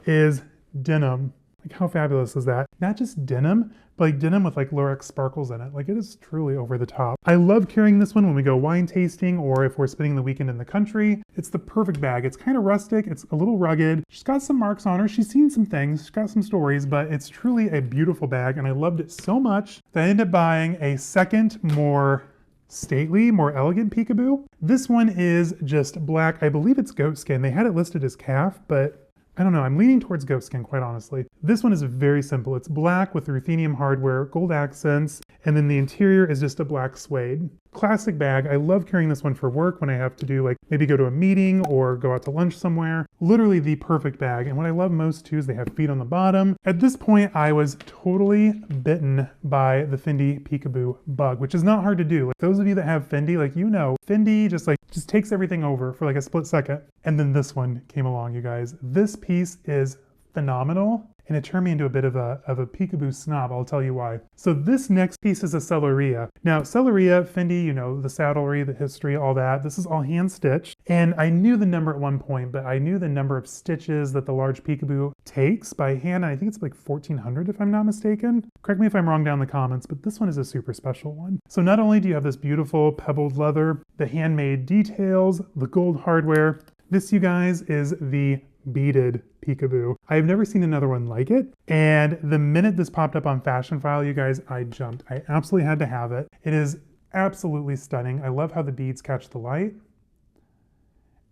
is denim. Like how fabulous is that? Not just denim, but like denim with like Lurex sparkles in it. Like it is truly over the top. I love carrying this one when we go wine tasting or if we're spending the weekend in the country. It's the perfect bag. It's kind of rustic. It's a little rugged. She's got some marks on her. She's seen some things. She's got some stories, but it's truly a beautiful bag. And I loved it so much that I ended up buying a second, more stately, more elegant Peekaboo. This one is just black. I believe it's goat skin. They had it listed as calf, but I don't know, I'm leaning towards goat skin, quite honestly. This one is very simple. It's black with ruthenium hardware, gold accents, and then the interior is just a black suede. Classic bag. I love carrying this one for work when I have to do like maybe go to a meeting or go out to lunch somewhere. Literally the perfect bag. And what I love most too is they have feet on the bottom. At this point, I was totally bitten by the Fendi Peekaboo bug, which is not hard to do. Like those of you that have Fendi, like you know, Fendi just takes everything over for like a split second. And then this one came along, you guys. This piece is phenomenal. And it turned me into a bit of a Peekaboo snob, I'll tell you why. So this next piece is a Selleria. Now, Selleria, Fendi, you know, the saddlery, the history, all that. This is all hand stitched. And I knew the number at one point, but I knew the number of stitches that the large Peekaboo takes by hand. And I think it's like 1,400 if I'm not mistaken. Correct me if I'm wrong down in the comments, but this one is a super special one. So not only do you have this beautiful pebbled leather, the handmade details, the gold hardware, this, you guys, is the beaded Peekaboo. I've never seen another one like it. And the minute this popped up on Fashion File, you guys, I jumped. I absolutely had to have it. It is absolutely stunning. I love how the beads catch the light.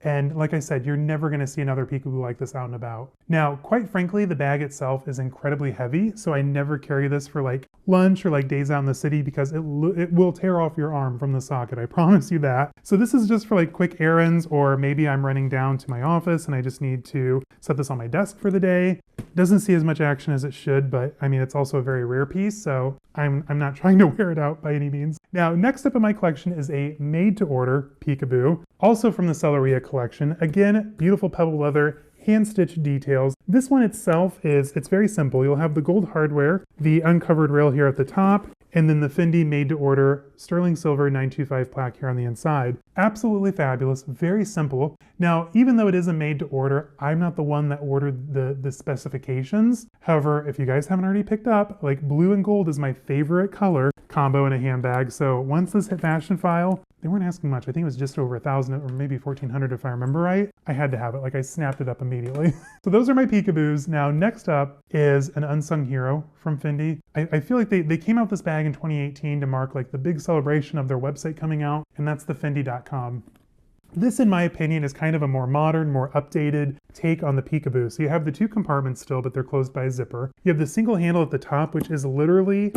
And like I said, you're never gonna see another Peekaboo like this out and about. Now, quite frankly, the bag itself is incredibly heavy, so I never carry this for like lunch or like days out in the city because it will tear off your arm from the socket, I promise you that. So this is just for like quick errands, or maybe I'm running down to my office and I just need to set this on my desk for the day. Doesn't see as much action as it should, but I mean, it's also a very rare piece, so I'm not trying to wear it out by any means. Now, next up in my collection is a made-to-order Peekaboo, also from the Selleria collection. Again, beautiful pebble leather, hand-stitched details. This one itself it's very simple. You'll have the gold hardware, the uncovered rail here at the top, and then the Fendi made-to-order sterling silver 925 plaque here on the inside. Absolutely fabulous, very simple. Now, even though it is a made-to-order, I'm not the one that ordered the specifications. However, if you guys haven't already picked up, like blue and gold is my favorite color combo in a handbag. So once this hit Fashion File, they weren't asking much. I think it was just over 1,000 or maybe 1,400 if I remember right. I had to have it. Like I snapped it up immediately. So those are my Peekaboos. Now next up is an unsung hero from Fendi. I feel like they came out with this bag in 2018 to mark like the big celebration of their website coming out, and that's the Fendi.com. This, in my opinion, is kind of a more modern, more updated take on the Peekaboo. So you have the two compartments still, but they're closed by a zipper. You have the single handle at the top, which is literally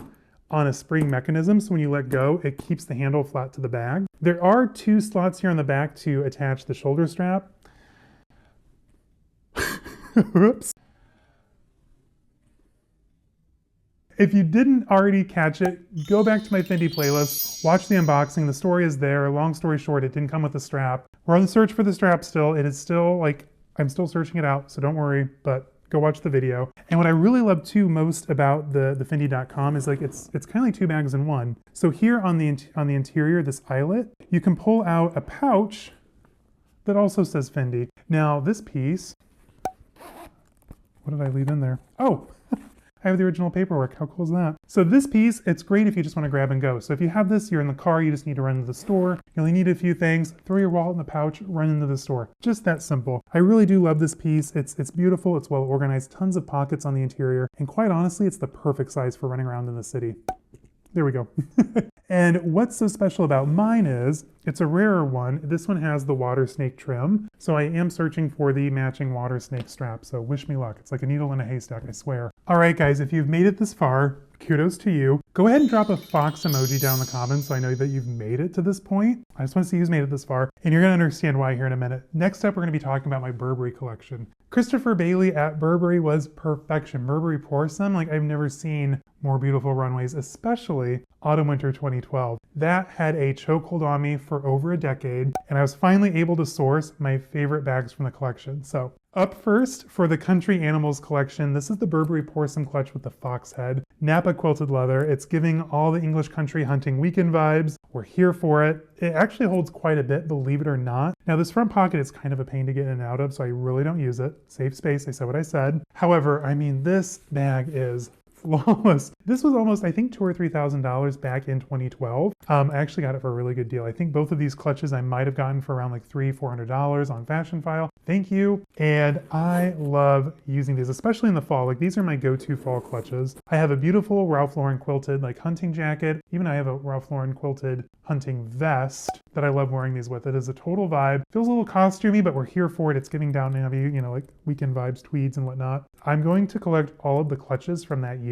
on a spring mechanism. So when you let go, it keeps the handle flat to the bag. There are two slots here on the back to attach the shoulder strap. Oops. If you didn't already catch it, go back to my Fendi playlist, watch the unboxing. The story is there. Long story short, it didn't come with a strap. We're on the search for the strap still. It is still like, I'm still searching it out, so don't worry, but go watch the video. And what I really love too most about the Fendi.com is like it's kind of like two bags in one. So here on the interior, this eyelet, you can pull out a pouch that also says Fendi. Now this piece, what did I leave in there? Oh, I have the original paperwork. How cool is that? So this piece, it's great if you just want to grab and go. So if you have this, you're in the car, you just need to run to the store. You only need a few things, throw your wallet in the pouch, run into the store. Just that simple. I really do love this piece. It's beautiful, it's well organized, tons of pockets on the interior, and quite honestly, it's the perfect size for running around in the city. There we go. And what's so special about mine is, it's a rarer one. This one has the water snake trim. So I am searching for the matching water snake strap. So wish me luck. It's like a needle in a haystack, I swear. All right, guys, if you've made it this far, kudos to you. Go ahead and drop a fox emoji down in the comments so I know that you've made it to this point. I just want to see who's made it this far, and you're going to understand why here in a minute. Next up, we're going to be talking about my Burberry collection. Christopher Bailey at Burberry was perfection. Burberry Porcelain, like I've never seen more beautiful runways, especially Autumn/Winter 2012. That had a chokehold on me for over a decade, and I was finally able to source my favorite bags from the collection. So up first, for the Country Animals collection, this is the Burberry Porcelain clutch with the fox head. Napa quilted leather. It's giving all the English country hunting weekend vibes. We're here for it. It actually holds quite a bit, believe it or not. Now this front pocket is kind of a pain to get in and out of, so I really don't use it. Save space, I said what I said. However, I mean, this bag is flawless. This was almost, I think, $2,000 or $3,000 back in 2012. I actually got it for a really good deal. I think both of these clutches I might have gotten for around like $300-400 on Fashion File. Thank you. And I love using these, especially in the fall. Like these are my go-to fall clutches. I have a beautiful Ralph Lauren quilted like hunting jacket. Even I have a Ralph Lauren quilted hunting vest that I love wearing these with. It is a total vibe. Feels a little costumey, but we're here for it. It's giving down heavy, you know, like weekend vibes, tweeds and whatnot. I'm going to collect all of the clutches from that year.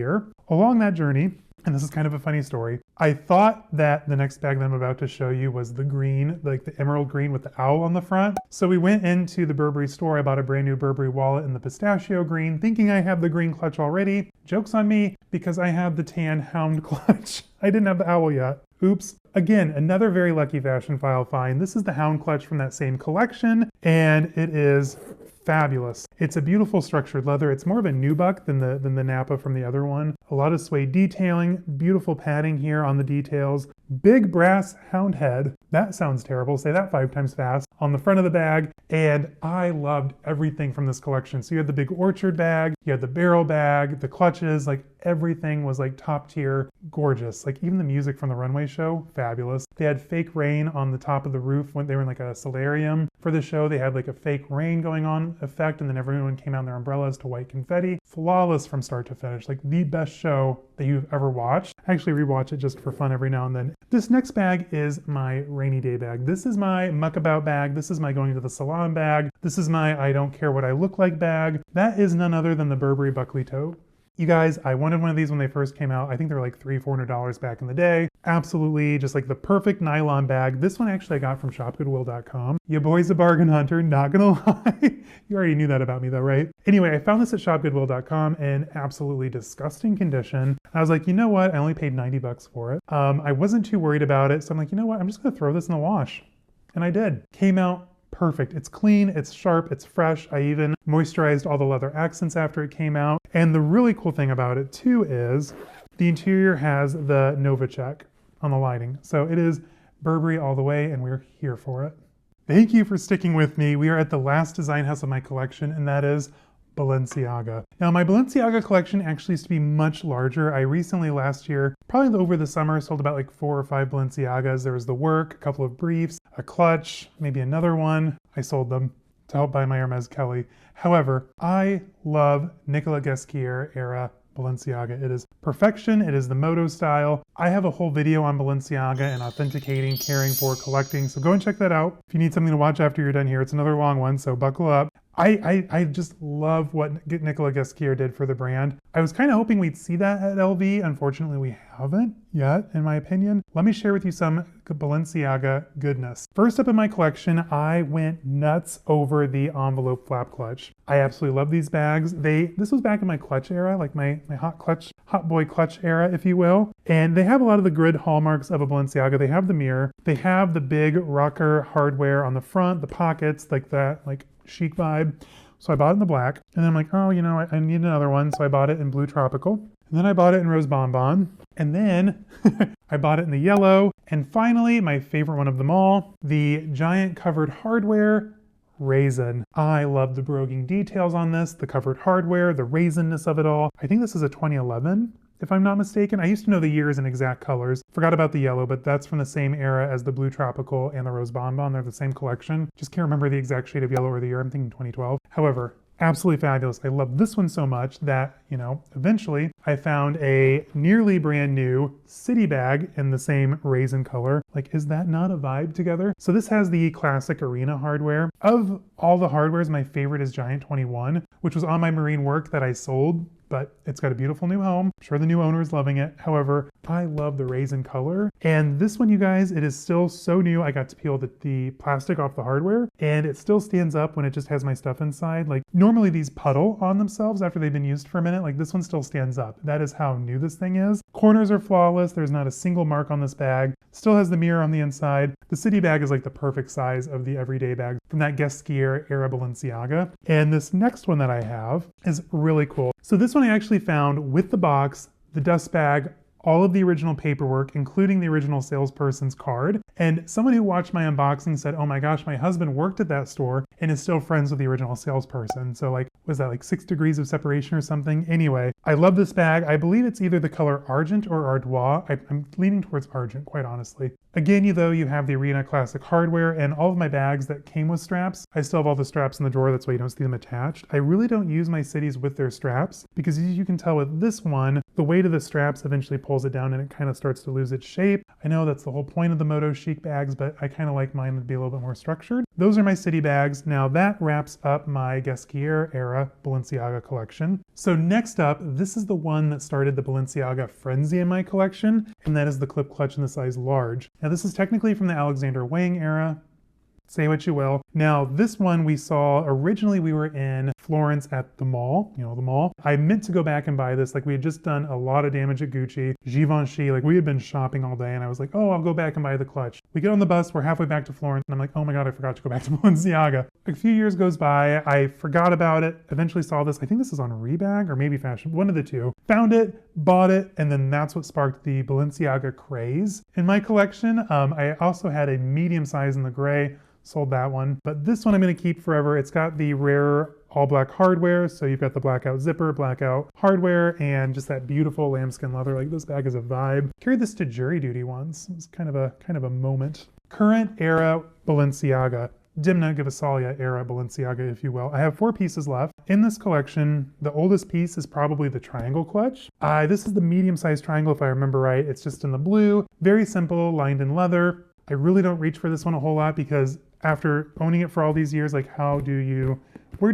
Along that journey, and this is kind of a funny story, I thought that the next bag that I'm about to show you was the green, like the emerald green with the owl on the front. So we went into the Burberry store. I bought a brand new Burberry wallet in the pistachio green, thinking I have the green clutch already. Joke's on me, because I have the tan hound clutch. I didn't have the owl yet. Oops. Again, another very lucky Fashion File find. This is the hound clutch from that same collection, and it is fabulous. It's a beautiful structured leather. It's more of a nubuck than the Napa from the other one. A lot of suede detailing, beautiful padding here on the details. Big brass hound head. That sounds terrible. Say that 5 times fast. On the front of the bag. And I loved everything from this collection. So you had the big orchard bag, you had the barrel bag, the clutches, like everything was like top tier, gorgeous. Like even the music from the runway show, fabulous. They had fake rain on the top of the roof when they were in like a solarium. For the show, they had like a fake rain going on effect, and then everyone came out in their umbrellas to white confetti. Flawless from start to finish. Like the best show that you've ever watched. I actually rewatch it just for fun every now and then. This next bag is my rainy day bag. This is my muckabout bag. This is my going to the salon bag. This is my I don't care what I look like bag. That is none other than the Burberry Buckley tote. You guys, I wanted one of these when they first came out. I think they were like $300-400 back in the day. Absolutely just like the perfect nylon bag. This one actually I got from shopgoodwill.com. Your boy's a bargain hunter, not gonna lie. You already knew that about me though, right? Anyway, I found this at shopgoodwill.com in absolutely disgusting condition. I was like, you know what? I only paid $90 for it. I wasn't too worried about it. So I'm like, you know what? I'm just gonna throw this in the wash. And I did. Came out perfect. It's clean, it's sharp, it's fresh. I even moisturized all the leather accents after it came out. And the really cool thing about it too is the interior has the Nova check on the lining. So it is Burberry all the way, and we're here for it. Thank you for sticking with me. We are at the last design house of my collection, and that is Balenciaga. Now my Balenciaga collection actually used to be much larger. I recently last year, probably over the summer, sold about like 4 or 5 Balenciagas. There was the work, a couple of briefs, a clutch, maybe another one. I sold them to help buy my Hermès Kelly. However, I love Nicolas Ghesquière era Balenciaga. It is perfection. It is the moto style. I have a whole video on Balenciaga and authenticating, caring for, collecting. So go and check that out. If you need something to watch after you're done here, it's another long one, so buckle up. I just love what Nicolas Ghesquière did for the brand. I was kind of hoping we'd see that at LV. Unfortunately, we haven't yet, in my opinion. Let me share with you some Balenciaga goodness. First up in my collection, I went nuts over the envelope flap clutch. I absolutely love these bags. This was back in my clutch era, like my hot boy clutch era, if you will. And they have a lot of the grid hallmarks of a Balenciaga. They have the mirror. They have the big rocker hardware on the front, the pockets, like that, like chic vibe. So I bought it in the black, and then I'm like, oh, you know, I need another one. So I bought it in blue tropical, and then I bought it in rose bonbon, and then I bought it in the yellow. And finally, my favorite one of them all, the giant covered hardware raisin. I love the broguing details on this, the covered hardware, the raisinness of it all. I think this is a 2011. If I'm not mistaken. I used to know the years and exact colors. Forgot about the yellow, but that's from the same era as the blue tropical and the rose bonbon. They're the same collection. Just can't remember the exact shade of yellow or the year. I'm thinking 2012. However, absolutely fabulous. I love this one so much that, you know, eventually I found a nearly brand new city bag in the same raisin color. Like, is that not a vibe together? So this has the classic arena hardware. Of all the hardwares, my favorite is Giant 21, which was on my marine work that I sold, but it's got a beautiful new home. I'm sure the new owner is loving it. However, I love the raisin color. And this one, you guys, it is still so new. I got to peel the plastic off the hardware, and it still stands up when it just has my stuff inside. Like, normally these puddle on themselves after they've been used for a minute. Like, this one still stands up. That is how new this thing is. Corners are flawless. There's not a single mark on this bag. Still has the mirror on the inside. The city bag is like the perfect size of the everyday bag from that Ghesquière era Balenciaga. And this next one that I have is really cool. So this one I actually found with the box, the dust bag, all of the original paperwork, including the original salesperson's card. And someone who watched my unboxing said, oh my gosh, my husband worked at that store and is still friends with the original salesperson. So like, was that like 6 degrees of separation or something? Anyway, I love this bag. I believe it's either the color Argent or Ardoise. I'm leaning towards Argent, quite honestly. Again, you have the Arena Classic hardware, and all of my bags that came with straps, I still have all the straps in the drawer. That's why you don't see them attached. I really don't use my cities with their straps because, as you can tell with this one, the weight of the straps eventually pulls it down and it kind of starts to lose its shape. I know that's the whole point of the Moto Chic bags, but I kind of like mine to be a little bit more structured. Those are my city bags. Now that wraps up my Ghesquière era Balenciaga collection. So next up, this is the one that started the Balenciaga frenzy in my collection, and that is the clip clutch in the size large. Now this is technically from the Alexander Wang era. Say what you will. Now, this one we saw, originally we were in Florence at the mall, you know, the mall. I meant to go back and buy this. Like, we had just done a lot of damage at Gucci, Givenchy, like we had been shopping all day, and I was like, oh, I'll go back and buy the clutch. We get on the bus, we're halfway back to Florence, and I'm like, oh my God, I forgot to go back to Balenciaga. A few years goes by, I forgot about it, eventually saw this. I think this is on Rebag or maybe Fashion, one of the two. Found it, bought it, and then that's what sparked the Balenciaga craze in my collection. I also had a medium size in the gray, sold that one. But this one I'm going to keep forever. It's got the rare all black hardware. So you've got the blackout zipper, blackout hardware, and just that beautiful lambskin leather. Like, this bag is a vibe. Carried this to jury duty once. It was kind of a moment. Current era Balenciaga. Dimna Gvasalia era Balenciaga, if you will. I have 4 pieces left. In this collection, the oldest piece is probably the triangle clutch. This is the medium-sized triangle, if I remember right. It's just in the blue. Very simple, lined in leather. I really don't reach for this one a whole lot because after owning it for all these years, like, where do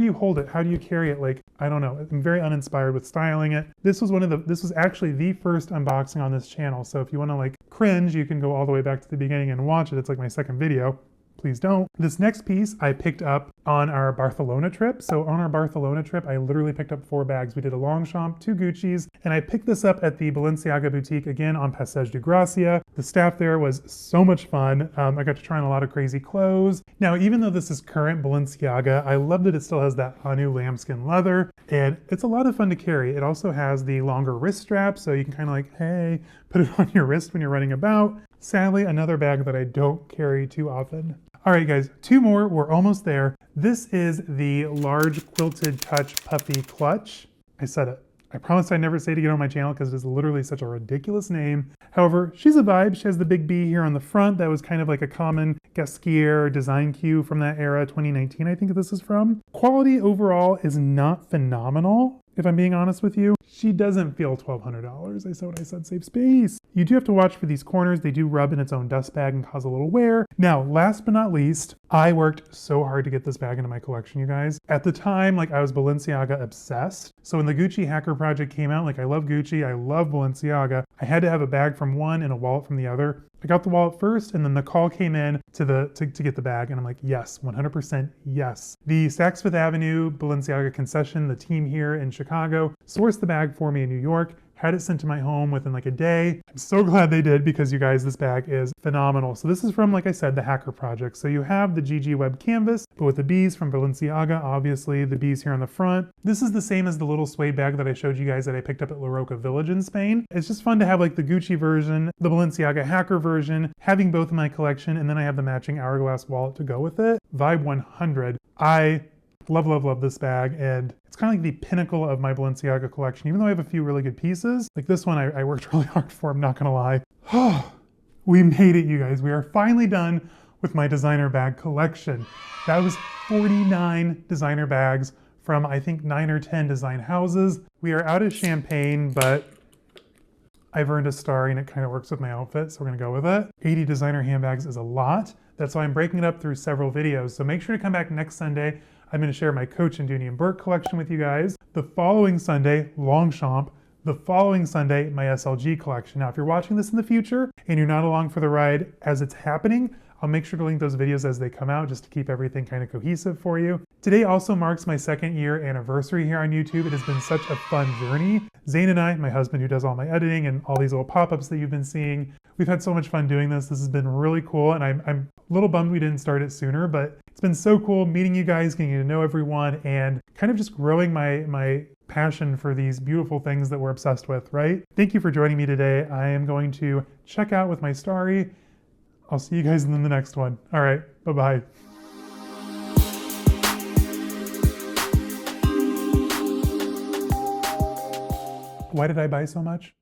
you hold it? How do you carry it? Like, I don't know. I'm very uninspired with styling it. This was actually the first unboxing on this channel. So if you want to like cringe, you can go all the way back to the beginning and watch it. It's like my second video. Please don't. This next piece I picked up on our Barcelona trip. So on our Barcelona trip, I literally picked up 4 bags. We did a Longchamp, 2 Gucci's, and I picked this up at the Balenciaga boutique, again on Passage de Gracia. The staff there was so much fun. I got to try on a lot of crazy clothes. Now, even though this is current Balenciaga, I love that it still has that Hanu lambskin leather, and it's a lot of fun to carry. It also has the longer wrist strap, so you can kind of like, hey, put it on your wrist when you're running about. Sadly, another bag that I don't carry too often. All right, guys, 2 more. We're almost there. This is the large quilted touch puffy clutch. I said it. I promised I'd never say it again on my channel because it is literally such a ridiculous name. However, she's a vibe. She has the big B here on the front. That was kind of like a common Gasquier design cue from that era, 2019, I think this is from. Quality overall is not phenomenal, if I'm being honest with you. She doesn't feel $1,200. I said what I said, save space. You do have to watch for these corners. They do rub in its own dust bag and cause a little wear. Now, last but not least, I worked so hard to get this bag into my collection, you guys. At the time, like I was Balenciaga obsessed. So when the Gucci Hacker Project came out, like I love Gucci, I love Balenciaga, I had to have a bag from one and a wallet from the other. I got the wallet first, and then the call came in to get the bag, and I'm like, yes, 100% yes. The Saks Fifth Avenue Balenciaga concession, the team here in Chicago, sourced the bag for me in New York, had it sent to my home within like a day. I'm so glad they did because you guys, this bag is phenomenal. So this is from, like I said, the Hacker Project. So you have the GG Web canvas, but with the bees from Balenciaga, obviously the bees here on the front. This is the same as the little suede bag that I showed you guys that I picked up at La Roca Village in Spain. It's just fun to have like the Gucci version, the Balenciaga Hacker version, having both in my collection, and then I have the matching hourglass wallet to go with it. Vibe 100. I love, love, love this bag, and it's kind of like the pinnacle of my Balenciaga collection. Even though I have a few really good pieces, like this one I worked really hard for, I'm not gonna lie. We made it, you guys. We are finally done with my designer bag collection. That was 49 designer bags from, I think, 9 or 10 design houses. We are out of champagne, but I've earned a star and it kind of works with my outfit, so we're gonna go with it. 80 designer handbags is a lot. That's why I'm breaking it up through several videos. So make sure to come back next Sunday. I'm gonna share my Coach and Dooney and Burke collection with you guys. The following Sunday, Longchamp. The following Sunday, my SLG collection. Now, if you're watching this in the future and you're not along for the ride as it's happening, I'll make sure to link those videos as they come out just to keep everything kind of cohesive for you. Today also marks my 2nd year anniversary here on YouTube. It has been such a fun journey. Zane and I, my husband who does all my editing and all these little pop-ups that you've been seeing, we've had so much fun doing this. This has been really cool, and I'm a little bummed we didn't start it sooner, but it's been so cool meeting you guys, getting to know everyone, and kind of just growing my passion for these beautiful things that we're obsessed with, right? Thank you for joining me today. I am going to check out with my starry. I'll see you guys in the next one. All right, bye-bye. Why did I buy so much?